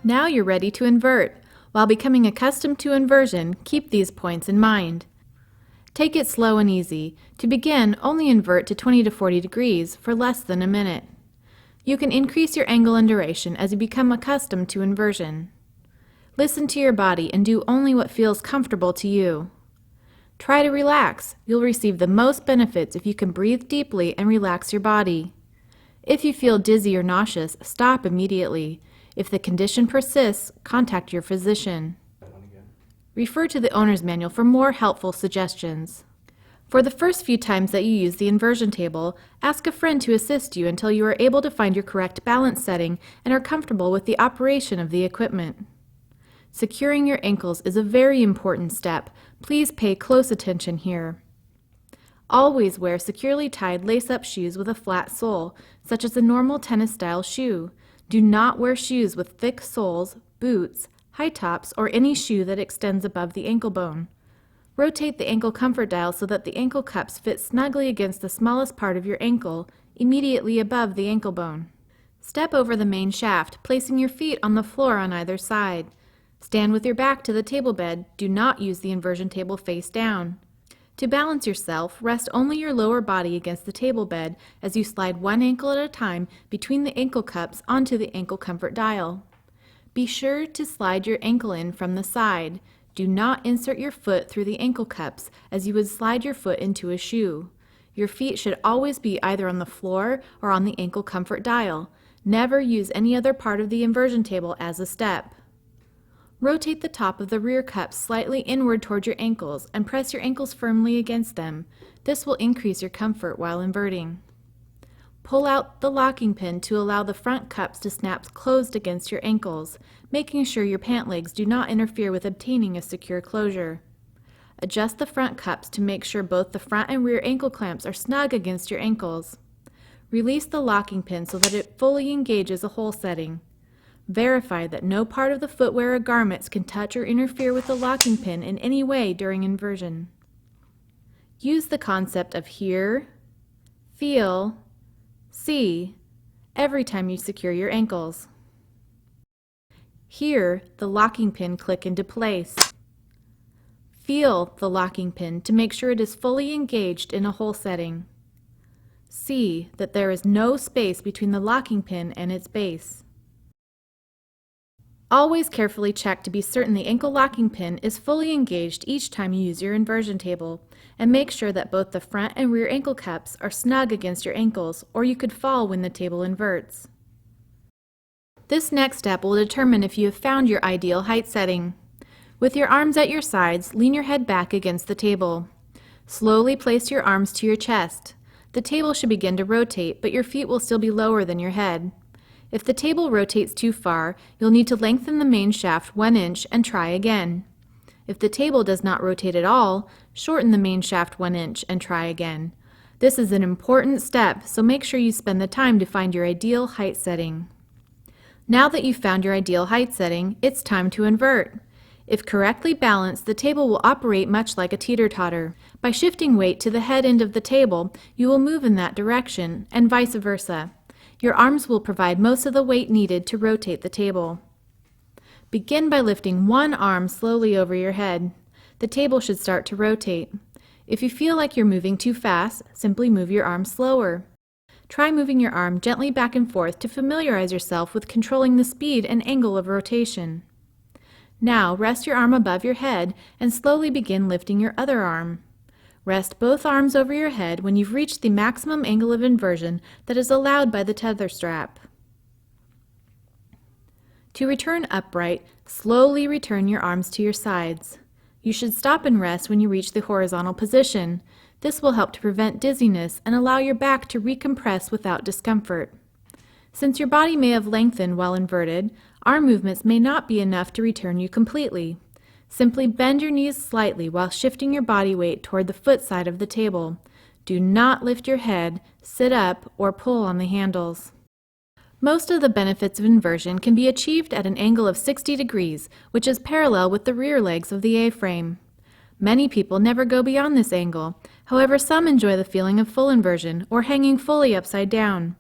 Now you're ready to invert. While becoming accustomed to inversion, keep these points in mind. Take it slow and easy. To begin, only invert to 20 to 40 degrees for less than a minute. You can increase your angle and duration as you become accustomed to inversion. Listen to your body and do only what feels comfortable to you. Try to relax. You'll receive the most benefits if you can breathe deeply and relax your body. If you feel dizzy or nauseous, stop immediately. If the condition persists, contact your physician. Refer to the owner's manual for more helpful suggestions. For the first few times that you use the inversion table, ask a friend to assist you until you are able to find your correct balance setting and are comfortable with the operation of the equipment. Securing your ankles is a very important step. Please pay close attention here. Always wear securely tied lace-up shoes with a flat sole, such as a normal tennis-style shoe. Do not wear shoes with thick soles, boots, high tops, or any shoe that extends above the ankle bone. Rotate the ankle comfort dial so that the ankle cups fit snugly against the smallest part of your ankle, immediately above the ankle bone. Step over the main shaft, placing your feet on the floor on either side. Stand with your back to the table bed. Do not use the inversion table face down. To balance yourself, rest only your lower body against the table bed as you slide one ankle at a time between the ankle cups onto the ankle comfort dial. Be sure to slide your ankle in from the side. Do not insert your foot through the ankle cups as you would slide your foot into a shoe. Your feet should always be either on the floor or on the ankle comfort dial. Never use any other part of the inversion table as a step. Rotate the top of the rear cups slightly inward toward your ankles and press your ankles firmly against them. This will increase your comfort while inverting. Pull out the locking pin to allow the front cups to snap closed against your ankles, making sure your pant legs do not interfere with obtaining a secure closure. Adjust the front cups to make sure both the front and rear ankle clamps are snug against your ankles. Release the locking pin so that it fully engages a hole setting. Verify that no part of the footwear or garments can touch or interfere with the locking pin in any way during inversion. Use the concept of hear, feel, see every time you secure your ankles. Hear the locking pin click into place. Feel the locking pin to make sure it is fully engaged in a hole setting. See that there is no space between the locking pin and its base. Always carefully check to be certain the ankle locking pin is fully engaged each time you use your inversion table, and make sure that both the front and rear ankle cups are snug against your ankles, or you could fall when the table inverts. This next step will determine if you have found your ideal height setting. With your arms at your sides, lean your head back against the table. Slowly place your arms to your chest. The table should begin to rotate, but your feet will still be lower than your head. If the table rotates too far, you'll need to lengthen the main shaft 1 inch and try again. If the table does not rotate at all, shorten the main shaft 1 inch and try again. This is an important step, so make sure you spend the time to find your ideal height setting. Now that you've found your ideal height setting, it's time to invert. If correctly balanced, the table will operate much like a teeter-totter. By shifting weight to the head end of the table, you will move in that direction, and vice versa. Your arms will provide most of the weight needed to rotate the table. Begin by lifting one arm slowly over your head. The table should start to rotate. If you feel like you're moving too fast, simply move your arm slower. Try moving your arm gently back and forth to familiarize yourself with controlling the speed and angle of rotation. Now rest your arm above your head and slowly begin lifting your other arm. Rest both arms over your head when you've reached the maximum angle of inversion that is allowed by the tether strap. To return upright, slowly return your arms to your sides. You should stop and rest when you reach the horizontal position. This will help to prevent dizziness and allow your back to recompress without discomfort. Since your body may have lengthened while inverted, arm movements may not be enough to return you completely. Simply bend your knees slightly while shifting your body weight toward the foot side of the table. Do not lift your head, sit up, or pull on the handles. Most of the benefits of inversion can be achieved at an angle of 60 degrees, which is parallel with the rear legs of the A-frame. Many people never go beyond this angle. However, some enjoy the feeling of full inversion or hanging fully upside down.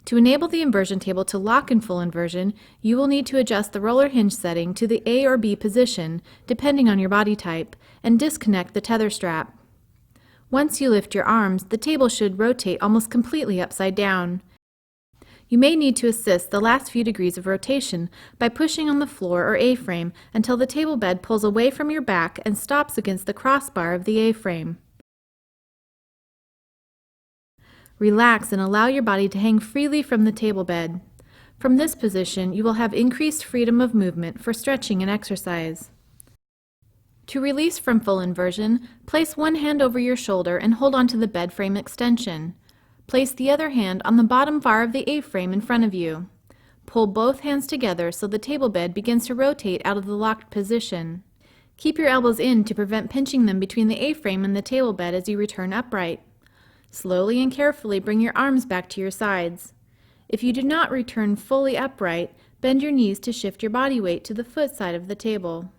To enable the inversion table to lock in full inversion, you will need to adjust the roller hinge setting to the A or B position, depending on your body type, and disconnect the tether strap. Once you lift your arms, the table should rotate almost completely upside down. You may need to assist the last few degrees of rotation by pushing on the floor or A-frame until the table bed pulls away from your back and stops against the crossbar of the A-frame. Relax and allow your body to hang freely from the table bed. From this position, you will have increased freedom of movement for stretching and exercise. To release from full inversion, place one hand over your shoulder and hold onto the bed frame extension. Place the other hand on the bottom bar of the A-frame in front of you. Pull both hands together so the table bed begins to rotate out of the locked position. Keep your elbows in to prevent pinching them between the A-frame and the table bed as you return upright. Slowly and carefully bring your arms back to your sides. If you do not return fully upright, bend your knees to shift your body weight to the foot side of the table.